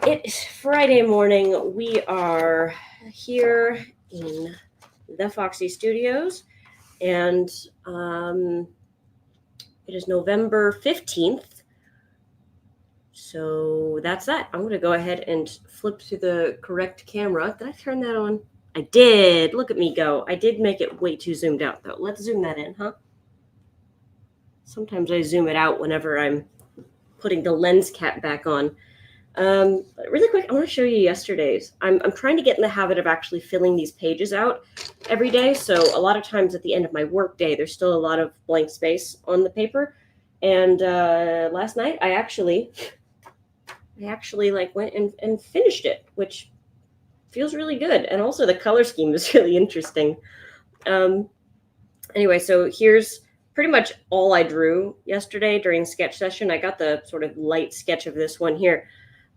It is Friday morning. We are here in the Foxy Studios, and it is November 15th. So that's that. I'm going to go ahead and flip to the correct camera. Did I turn that on? I did. Look at me go. I did make it way too zoomed out, though. Let's zoom that in, huh? Sometimes I zoom it out whenever I'm putting the lens cap back on. Really quick, I want to show you yesterday's. I'm trying to get in the habit of actually filling these pages out every day. So a lot of times at the end of my work day, there's still a lot of blank space on the paper. And last night, I actually like went and finished it, which feels really good. And also the color scheme is really interesting. Anyway, so here's pretty much all I drew yesterday during sketch session. I got the sort of light sketch of this one here.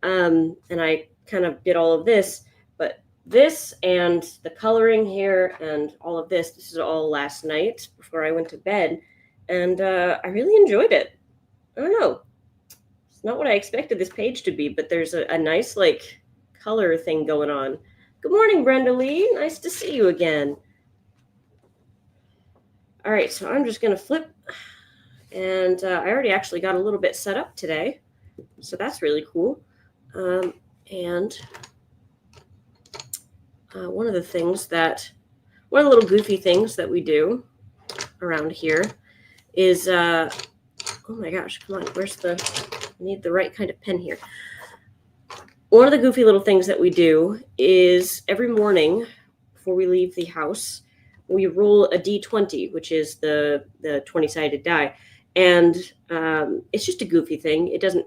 And I kind of did all of this, but this and the coloring here and all of this is all last night before I went to bed. And I really enjoyed it. I don't know. It's not what I expected this page to be, but there's a nice like color thing going on. Good morning, Brenda Lee. Nice to see you again. All right, so I'm just going to flip. And I already actually got a little bit set up today. So that's really cool. And one of the little goofy things that we do around here is, oh my gosh, come on, I need the right kind of pen here. One of the goofy little things that we do is every morning before we leave the house, we roll a D20, which is the 20-sided die. And it's just a goofy thing. It doesn't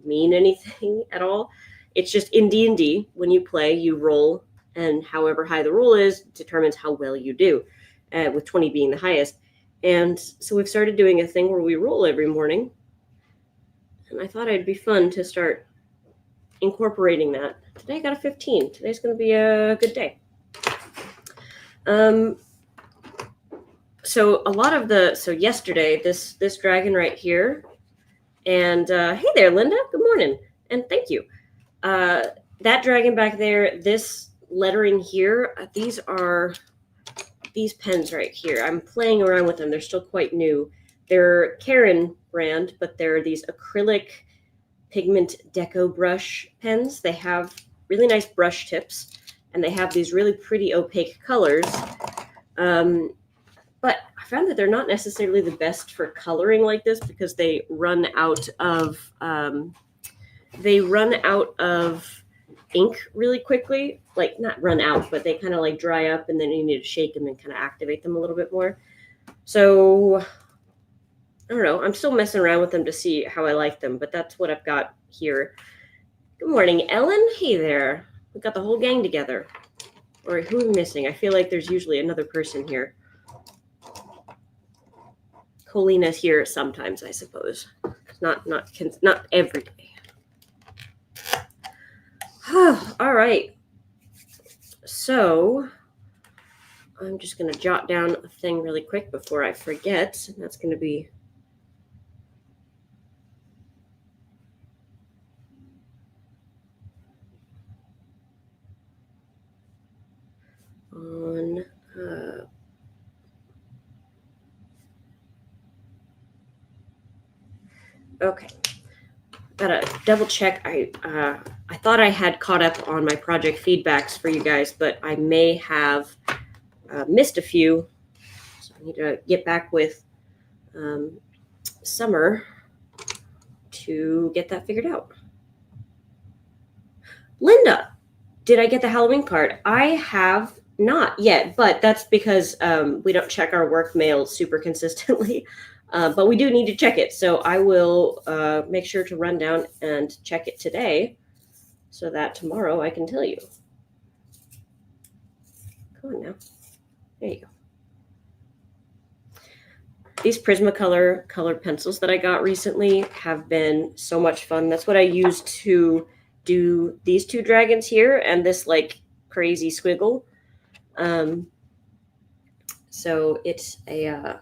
mean anything at all. It's just in D&D, when you play, you roll, and however high the roll is determines how well you do, with 20 being the highest. And so we've started doing a thing where we roll every morning, and I thought it'd be fun to start incorporating that. Today I got a 15. Today's going to be a good day. So yesterday, this dragon right here, and hey there, Linda. Good morning, and thank you. That dragon back there, this lettering here, these are these pens right here. I'm playing around with them. They're still quite new. They're Karen brand, but they're these acrylic pigment deco brush pens. They have really nice brush tips, and they have these really pretty opaque colors. But I found that they're not necessarily the best for coloring like this because they run out of ink really quickly. Like, not run out, but they kind of like dry up, and then you need to shake them and kind of activate them a little bit more. So I don't know. I'm still messing around with them to see how I like them, but that's what I've got here. Good morning, Ellen. Hey there. We've got the whole gang together. Or who am I missing? I feel like there's usually another person here. Colina's here sometimes, I suppose. Not every day. All right. So I'm just going to jot down a thing really quick before I forget. And that's going to be on okay. Gotta double check. I thought I had caught up on my project feedbacks for you guys, but I may have missed a few. So I need to get back with Summer to get that figured out. Linda, did I get the Halloween card? I have not yet, but that's because we don't check our work mail super consistently. But we do need to check it. So I will make sure to run down and check it today so that tomorrow I can tell you. Come on now. There you go. These Prismacolor colored pencils that I got recently have been so much fun. That's what I used to do these two dragons here and this like crazy squiggle. So it's a...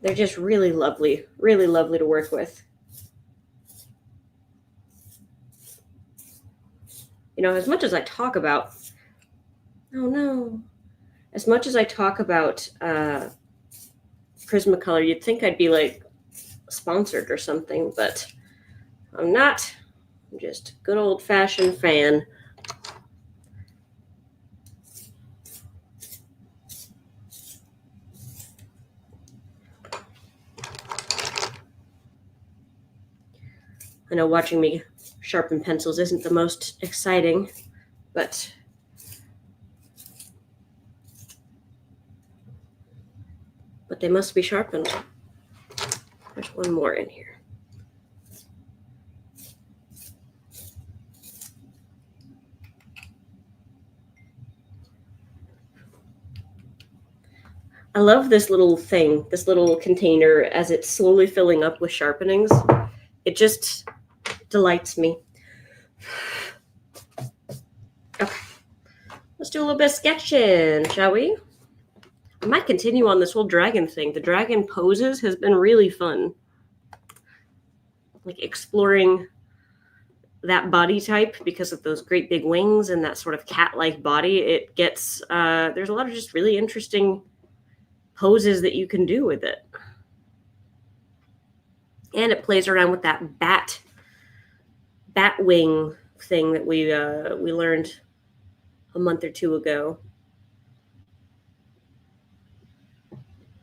they're just really lovely to work with. As much as I talk about, oh no, as much as I talk about Prismacolor, you'd think I'd be like sponsored or something, but I'm not. I'm just a good old fashioned fan. I know watching me sharpen pencils isn't the most exciting, but they must be sharpened. There's one more in here. I love this little thing, this little container, as it's slowly filling up with sharpenings. It just delights me. Okay, let's do a little bit of sketching, shall we? I might continue on this whole dragon thing. The dragon poses has been really fun. Like exploring that body type because of those great big wings and that sort of cat-like body. It gets, there's a lot of just really interesting poses that you can do with it. And it plays around with that bat wing thing that we learned a month or two ago.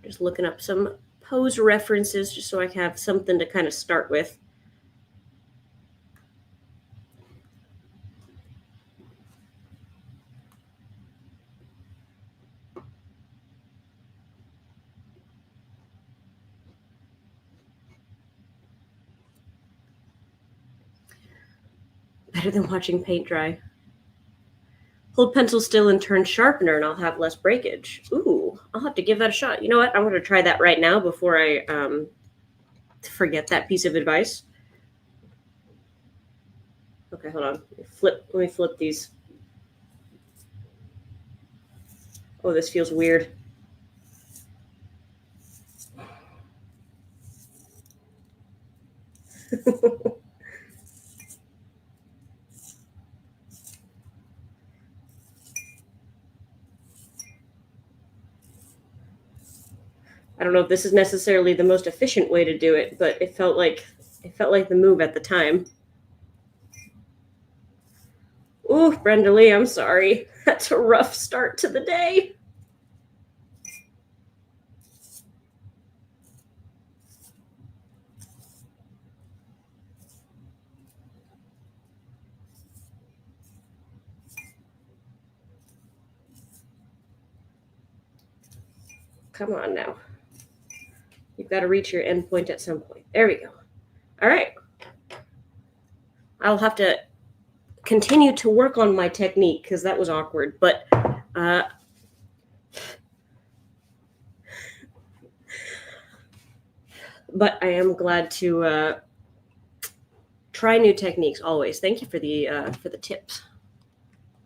Just looking up some pose references just so I have something to kind of start with. Better than watching paint dry. Hold pencil still and turn sharpener and I'll have less breakage. Ooh, I'll have to give that a shot. You know what? I'm going to try that right now before I forget that piece of advice. Okay, hold on. Let me flip these. Oh, this feels weird. I don't know if this is necessarily the most efficient way to do it, but it felt like the move at the time. Ooh, Brenda Lee, I'm sorry. That's a rough start to the day. Come on now. You've got to reach your end point at some point. There we go. All right. I'll have to continue to work on my technique because that was awkward. But I am glad to try new techniques always. Thank you for the tips,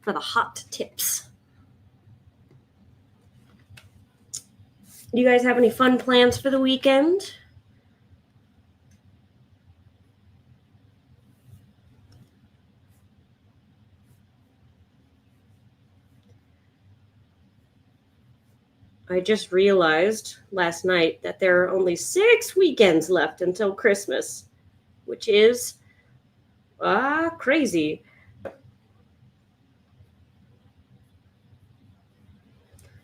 for the hot tips. Do you guys have any fun plans for the weekend? I just realized last night that there are only 6 weekends left until Christmas, which is crazy.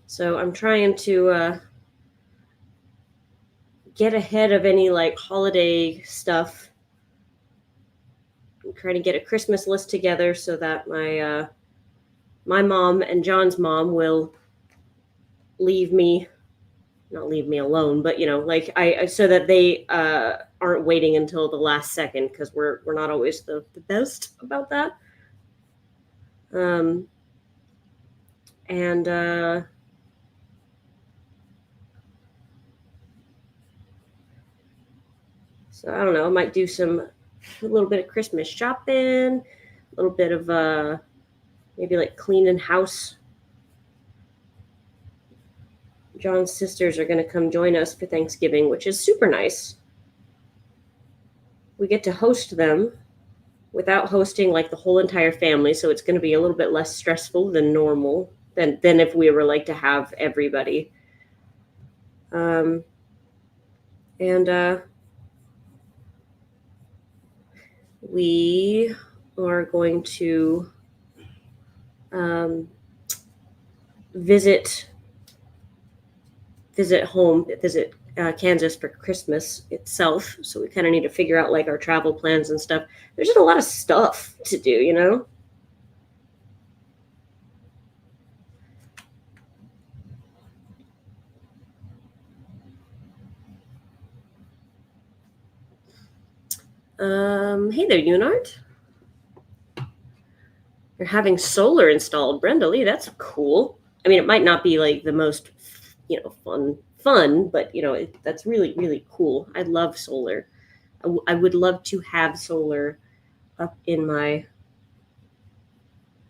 So I'm trying to get ahead of any like holiday stuff. I'm trying to get a Christmas list together so that my mom and John's mom will not leave me alone, but like I so that they aren't waiting until the last second, because we're not always the best about that. And so I don't know, I might do a little bit of Christmas shopping, a little bit of maybe like cleaning house. John's sisters are going to come join us for Thanksgiving, which is super nice. We get to host them. without hosting like the whole entire family. So it's going to be a little bit less stressful than normal than if we were like to have everybody. Um, and we are going to um, visit visit Kansas for Christmas itself. So we kind of need to figure out like our travel plans and stuff. There's just a lot of stuff to do, you know. Hey there, Unart. You're having solar installed, Brenda Lee. That's cool. I mean, it might not be like the most, fun, but that's really, really cool. I love solar. I would love to have solar up in my.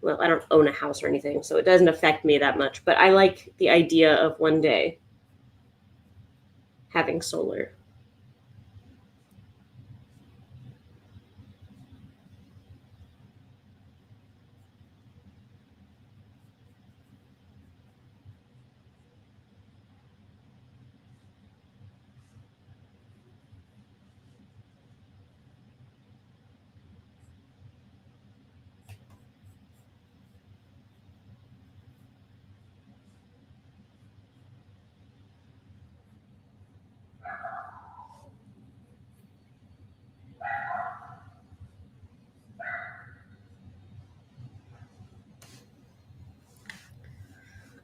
Well, I don't own a house or anything, so it doesn't affect me that much. But I like the idea of one day having solar.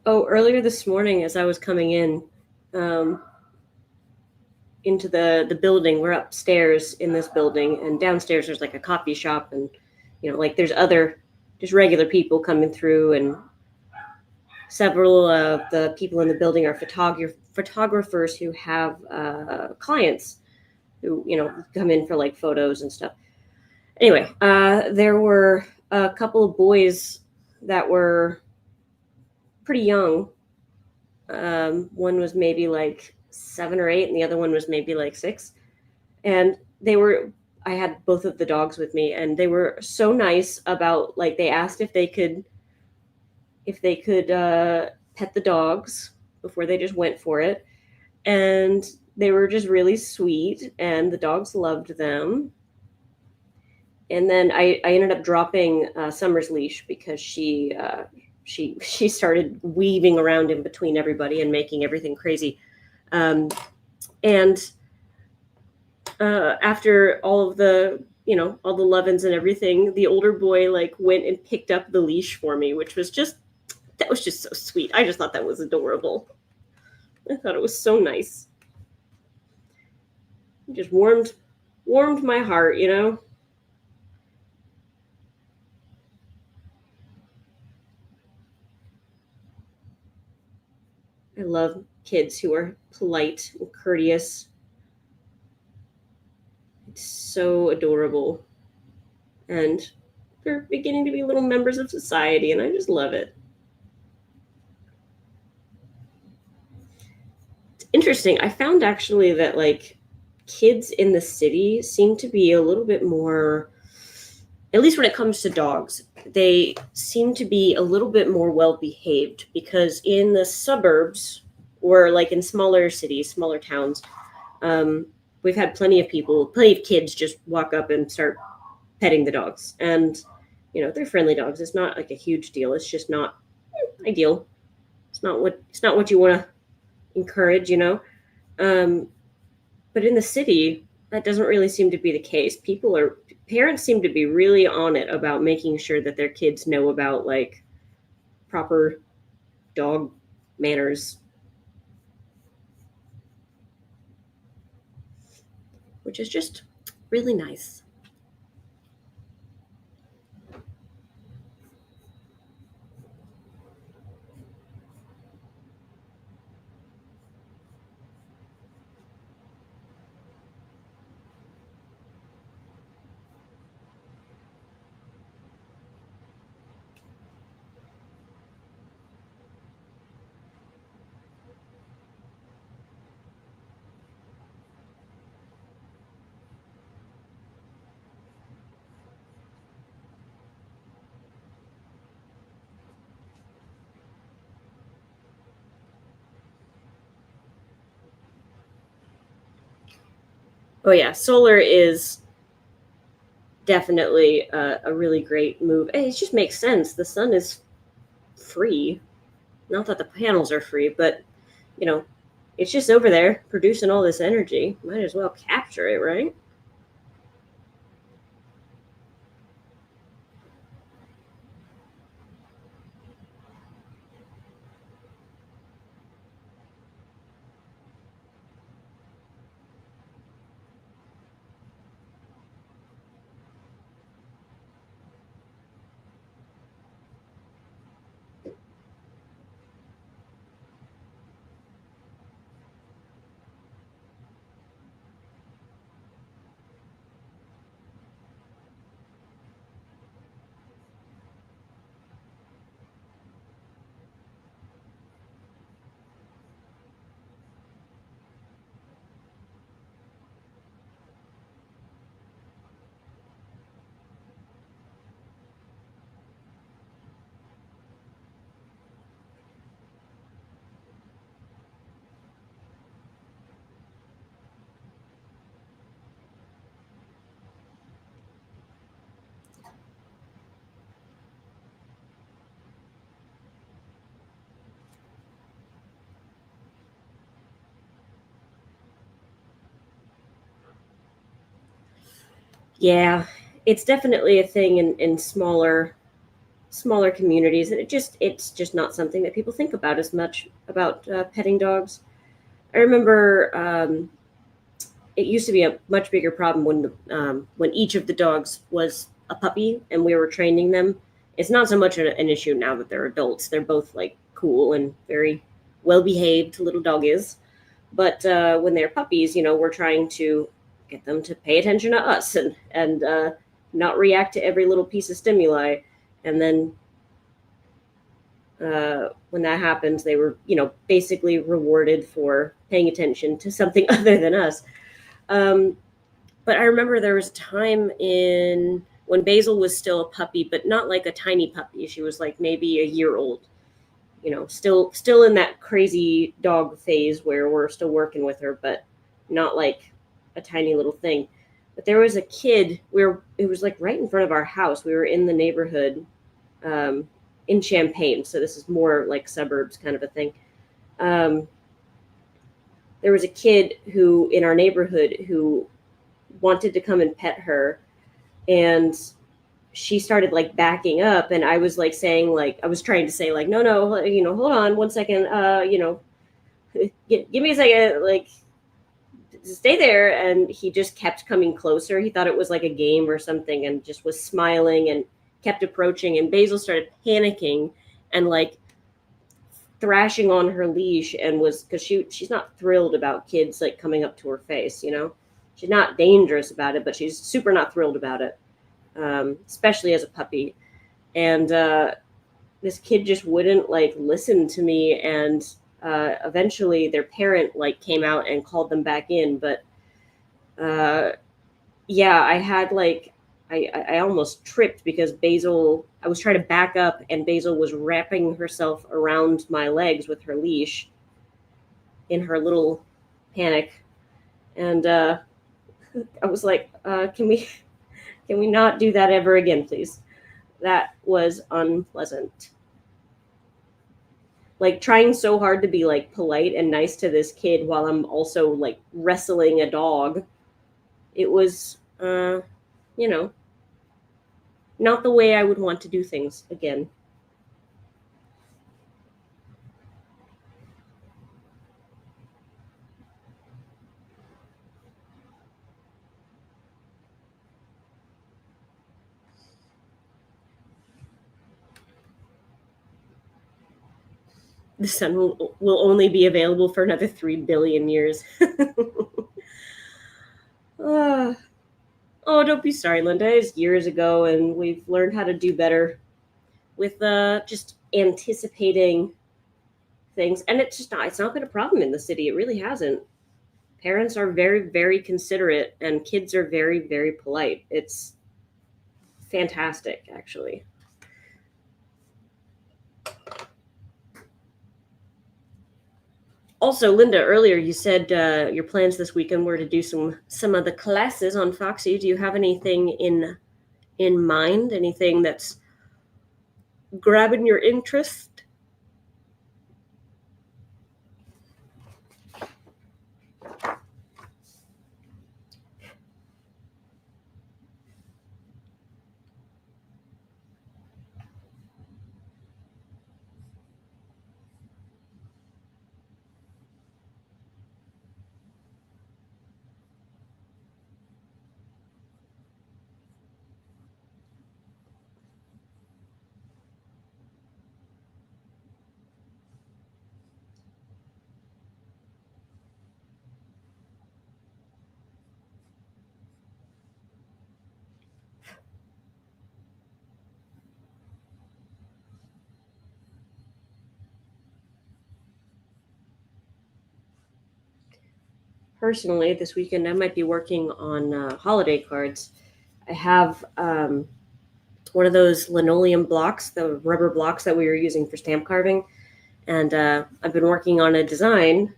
Oh, earlier this morning, as I was coming in, um, into the building. We're upstairs in this building, and downstairs there's like a coffee shop, and like there's other just regular people coming through, and several of the people in the building are photographers who have clients who come in for like photos and stuff. Anyway, there were a couple of boys that were pretty young. One was maybe like 7 or 8, and the other one was maybe like 6. And I had both of the dogs with me, and they were so nice about, like, they asked if they could pet the dogs before they just went for it. And they were just really sweet, and the dogs loved them. And then I ended up dropping Summer's leash because she started weaving around in between everybody and making everything crazy. And after all the lovin's and everything, the older boy like went and picked up the leash for me, which was just so sweet. I just thought that was adorable. I thought it was so nice. It just warmed my heart. I love kids who are polite and courteous. It's so adorable. And they're beginning to be little members of society, and I just love it. It's interesting. I found actually that like kids in the city seem to be a little bit more, at least when it comes to dogs, they seem to be a little bit more well behaved, because in the suburbs, or like in smaller cities, smaller towns, um, we've had plenty of kids just walk up and start petting the dogs. And they're friendly dogs. It's not like a huge deal. It's just not ideal. It's not what you want to encourage. Um, but in the city, that doesn't really seem to be the case. Parents seem to be really on it about making sure that their kids know about like proper dog manners, which is just really nice. Oh yeah, solar is definitely a really great move. And it just makes sense. The sun is free. Not that the panels are free, but you know, it's just over there producing all this energy. Might as well capture it, right? Yeah, it's definitely a thing in smaller communities, and it's just not something that people think about as much about petting dogs. I remember it used to be a much bigger problem when each of the dogs was a puppy and we were training them. It's not so much an issue now that they're adults. They're both like cool and very well behaved little doggies. But when they're puppies, we're trying to get them to pay attention to us and not react to every little piece of stimuli. And then when that happens, they were basically rewarded for paying attention to something other than us. Um, but I remember there was a time in when Basil was still a puppy, but not like a tiny puppy. She was like maybe a year old. Still in that crazy dog phase where we're still working with her, but not like a tiny little thing. But there was a kid where it was like right in front of our house. We were in the neighborhood um, in Champaign, so this is more like suburbs kind of a thing. Um, there was a kid who in our neighborhood who wanted to come and pet her, and she started like backing up, and I was like saying, like I was trying to say like no, no, hold on 1 second, give me a second, like stay there. And he just kept coming closer. He thought it was like a game or something and just was smiling and kept approaching, and Basil started panicking and like thrashing on her leash, and was because she's not thrilled about kids like coming up to her face. She's not dangerous about it, but she's super not thrilled about it, especially as a puppy. And this kid just wouldn't like listen to me, and eventually their parent like came out and called them back in. But uh, yeah, I had like I almost tripped because Basil. I was trying to back up, and Basil was wrapping herself around my legs with her leash in her little panic, and I was like, can we not do that ever again, please? That was unpleasant. Like trying so hard to be like polite and nice to this kid while I'm also like wrestling a dog. It was, you know, not the way I would want to do things again. The sun will only be available for another 3 billion years. uh, oh, don't be sorry, Linda. It's years ago, and we've learned how to do better with just anticipating things. And it's not been a problem in the city. It really hasn't. Parents are very, very considerate, and kids are very, very polite. It's fantastic, actually. Also, Linda, earlier you said your plans this weekend were to do some of the classes on Foxy. Do you have anything in mind? Anything that's grabbing your interest? Personally, this weekend I might be working on holiday cards. I have one of those linoleum blocks, the rubber blocks that we were using for stamp carving, and I've been working on a design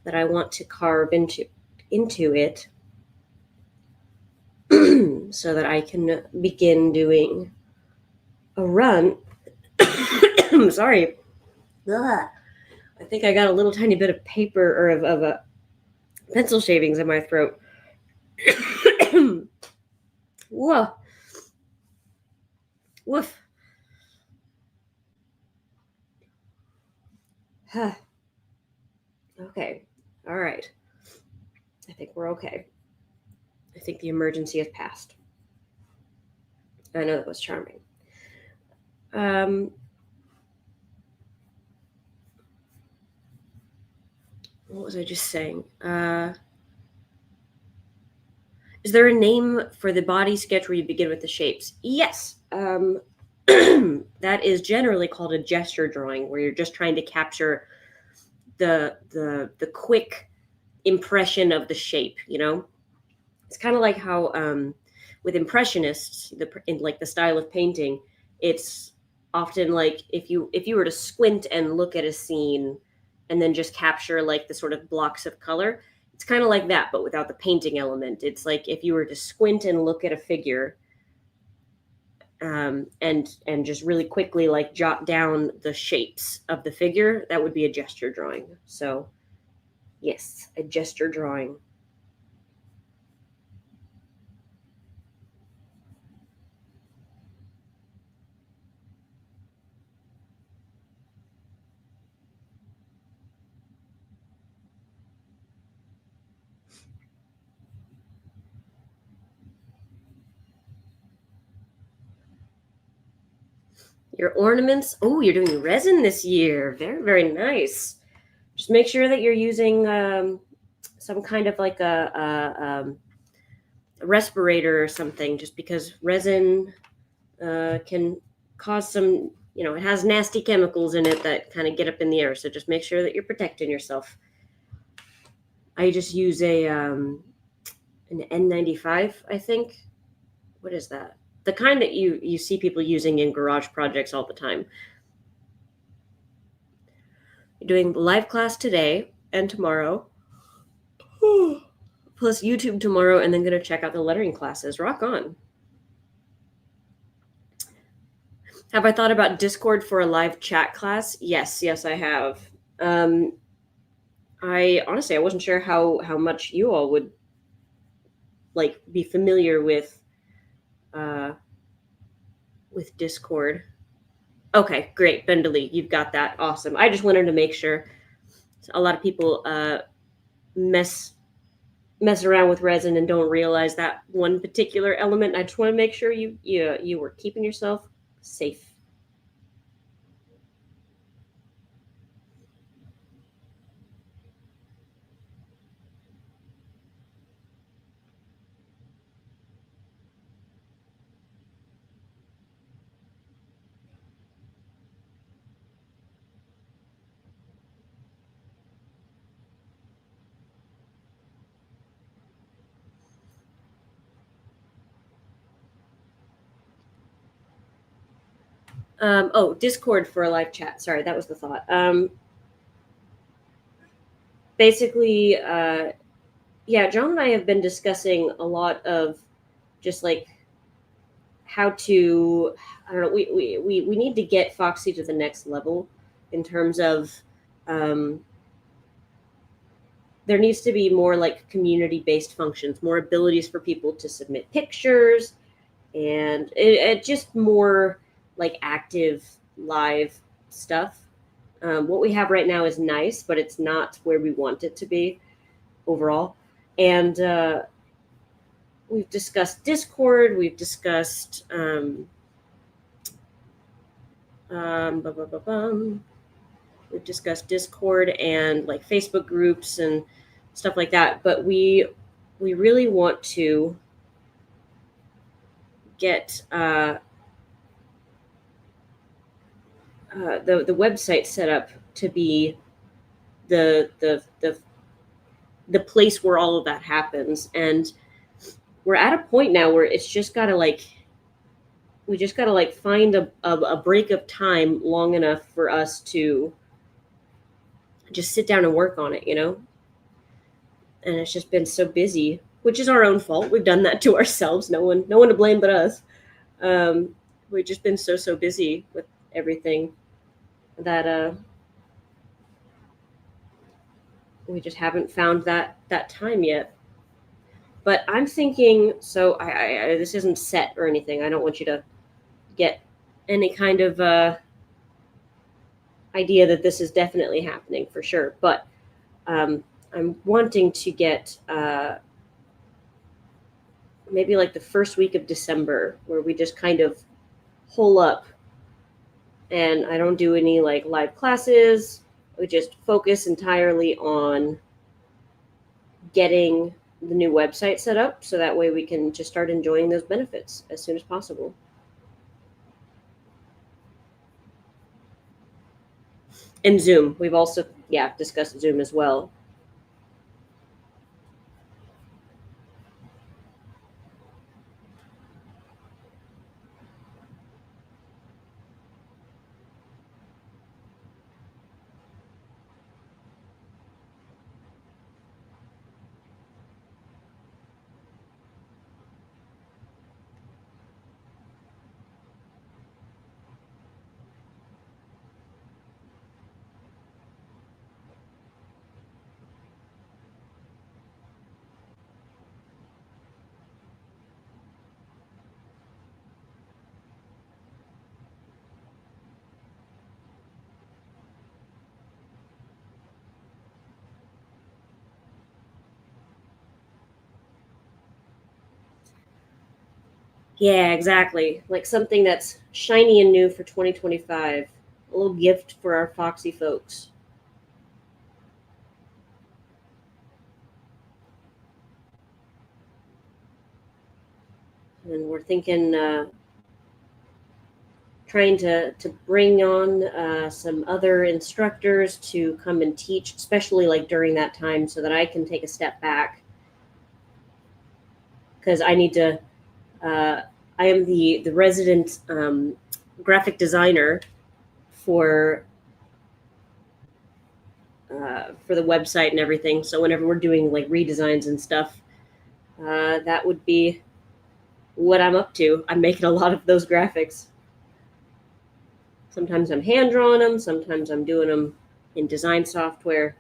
that I want to carve into it, so that I can begin doing a run. I'm sorry. Ugh. I think I got a little tiny bit of paper or of pencil shavings in my throat. Whoa. Woof. Okay. All right. I think we're okay. I think the emergency has passed. I know that was charming. What was I just saying? Is there a name for the body sketch where you begin with the shapes? Yes. That is generally called a gesture drawing, where you're just trying to capture the quick impression of the shape. You know, it's kind of like how with impressionists, in like the style of painting, it's often like if you were to squint and look at a scene and then just capture like the sort of blocks of color, it's kind of like that but without the painting element. It's like if you were to squint and look at a figure, and just really quickly like jot down the shapes of the figure, that would be a gesture drawing. So yes, a gesture drawing. Your ornaments. Oh, you're doing resin this year. Very, very nice. Just make sure that you're using some kind of like a respirator or something, just because resin can cause some, it has nasty chemicals in it that kind of get up in the air. So just make sure that you're protecting yourself. I just use an N95, I think. What is that? The kind that you see people using in garage projects all the time. Doing live class today and tomorrow, plus YouTube tomorrow, and then going to check out the lettering classes. Rock on. Have I thought about Discord for a live chat class? Yes, I have. I honestly, I wasn't sure how much you all would like be familiar uh, with Discord. Okay, great, Bendely, you've got that. Awesome. I just wanted to make sure. A lot of people mess around with resin and don't realize that one particular element. I just want to make sure you were keeping yourself safe. Oh, Discord for a live chat. Sorry, that was the thought. basically, yeah, John and I have been discussing a lot of just like how to, I don't know, we need to get Foxy to the next level in terms of, um, there needs to be more like community based functions, more abilities for people to submit pictures, and it just more like active live stuff. What we have right now is nice, but it's not where we want it to be overall. And we've discussed Discord. We've discussed bum, bum, bum, bum. We've discussed Discord and like Facebook groups and stuff like that. But we really want to get the website set up to be the place where all of that happens. And we're at a point now where it's just got to like we just got to like find a break of time long enough for us to just sit down and work on it, you know. And it's just been so busy, which is our own fault. We've done that to ourselves. No one to blame but us. We've just been so busy with everything that we just haven't found that time yet. But I'm thinking, so I this isn't set or anything. I don't want you to get any kind of idea that this is definitely happening for sure. But I'm wanting to get maybe like the first week of December where we just kind of hole up, and I don't do any like live classes. We just focus entirely on getting the new website set up so that way we can just start enjoying those benefits as soon as possible. And Zoom. We've also, yeah, discussed Zoom as well. Yeah, exactly. Like something that's shiny and new for 2025. A little gift for our Foxy folks. And we're thinking, trying to bring on some other instructors to come and teach, especially like during that time, so that I can take a step back because I need to. Uh, I am the resident graphic designer for for the website and everything. So whenever we're doing like redesigns and stuff, that would be what I'm up to. I'm making a lot of those graphics. Sometimes I'm hand drawing them. Sometimes I'm doing them in design software.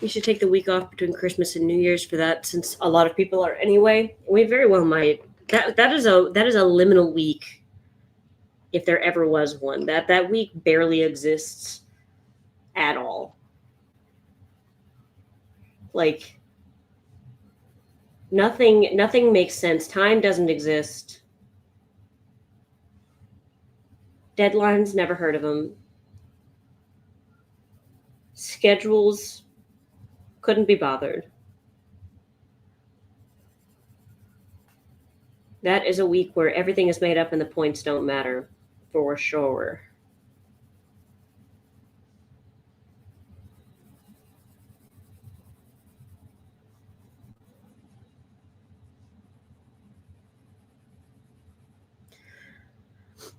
You should take the week off between Christmas and New Year's for that, since a lot of people are anyway. We very well might. That is a liminal week, if there ever was one. That week barely exists at all. Like nothing makes sense. Time doesn't exist. Deadlines, never heard of them. Schedules, Couldn't be bothered. That is a week where everything is made up and the points don't matter, for sure.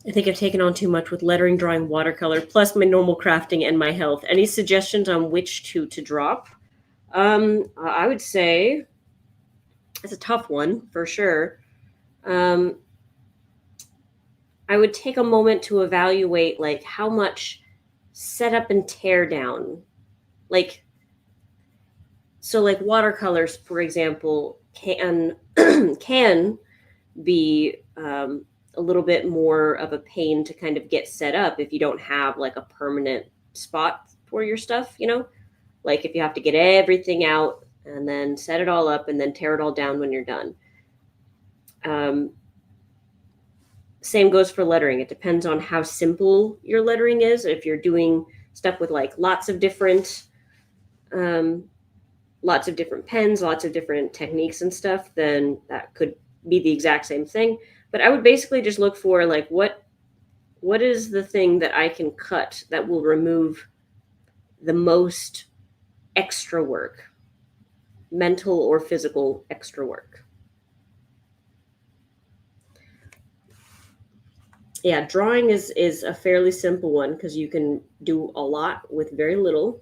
I think I've taken on too much with lettering, drawing, watercolor, plus my normal crafting and my health. Any suggestions on which to drop? I would say it's a tough one for sure. Um, I would take a moment to evaluate like how much setup and tear down, like so like watercolors, for example, can can be a little bit more of a pain to kind of get set up if you don't have like a permanent spot for your stuff, you know? Like if you have to get everything out and then set it all up and then tear it all down when you're done. Um, Same goes for lettering. It depends on how simple your lettering is. If you're doing stuff with like um, lots of different pens, lots of different techniques and stuff, then that could be the exact same thing. But I would basically just look for like what is the thing that I can cut that will remove the most extra work, mental or physical extra work. Yeah, drawing is a fairly simple one because you can do a lot with very little.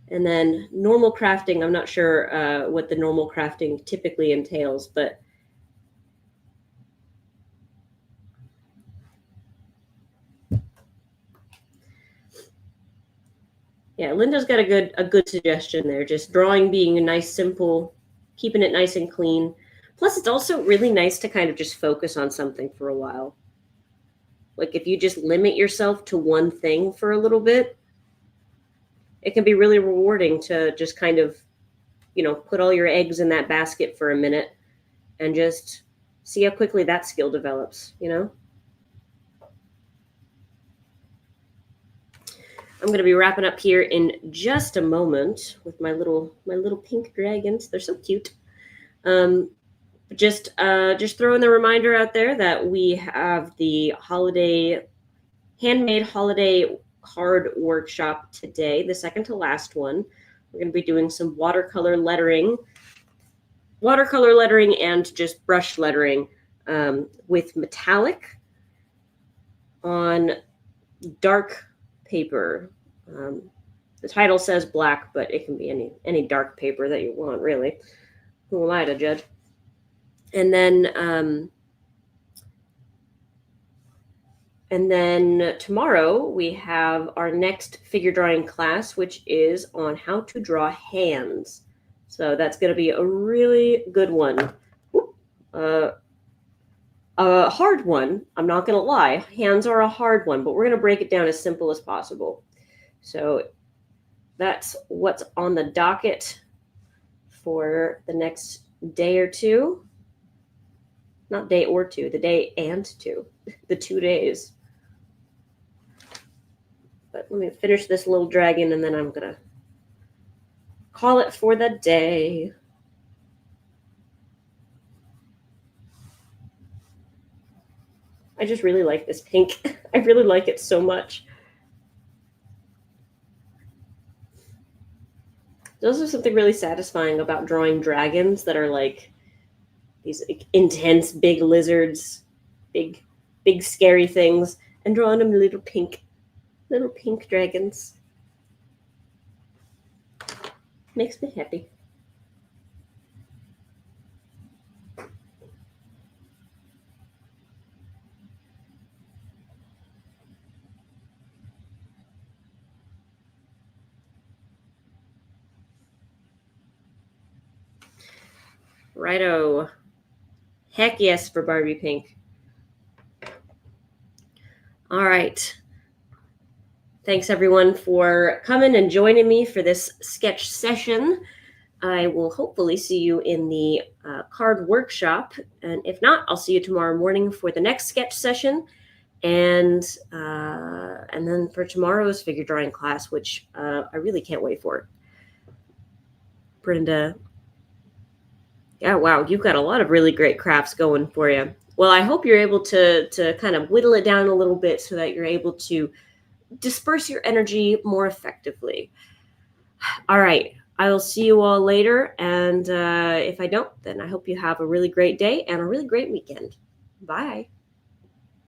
And then normal crafting, I'm not sure what the normal crafting typically entails, but yeah, Linda's got a good suggestion there. Just drawing being a nice, simple, keeping it nice and clean. Plus, it's also really nice to kind of just focus on something for a while. Like if you just limit yourself to one thing for a little bit, it can be really rewarding to just kind of, put all your eggs in that basket for a minute and just see how quickly that skill develops, I'm going to be wrapping up here in just a moment with my little pink dragons. They're so cute. Just throwing the reminder out there that we have the handmade holiday card workshop today, the second to last one. We're going to be doing some watercolor lettering and just brush lettering with metallic on dark paper. The title says black, but it can be any dark paper that you want, really. Who am I to judge? And then tomorrow we have our next figure drawing class, which is on how to draw hands. So that's going to be a really good one. A hard one, I'm not going to lie. Hands are a hard one, but we're going to break it down as simple as possible. So that's what's on the docket for the next day or two. Not day or two, the day and two, the 2 days. But let me finish this little dragon and then I'm going to call it for the day. I just really like this pink. I really like it so much. There's also something really satisfying about drawing dragons that are like these intense big lizards, big scary things, and drawing them little pink dragons. Makes me happy. Righto. Heck yes for Barbie Pink. All right. Thanks everyone for coming and joining me for this sketch session. I will hopefully see you in the card workshop. And if not, I'll see you tomorrow morning for the next sketch session. And then for tomorrow's figure drawing class, which I really can't wait for. Brenda, yeah, wow, you've got a lot of really great crafts going for you. Well, I hope you're able to kind of whittle it down a little bit so that you're able to disperse your energy more effectively. All right, I will see you all later. And if I don't, then I hope you have a really great day and a really great weekend. Bye.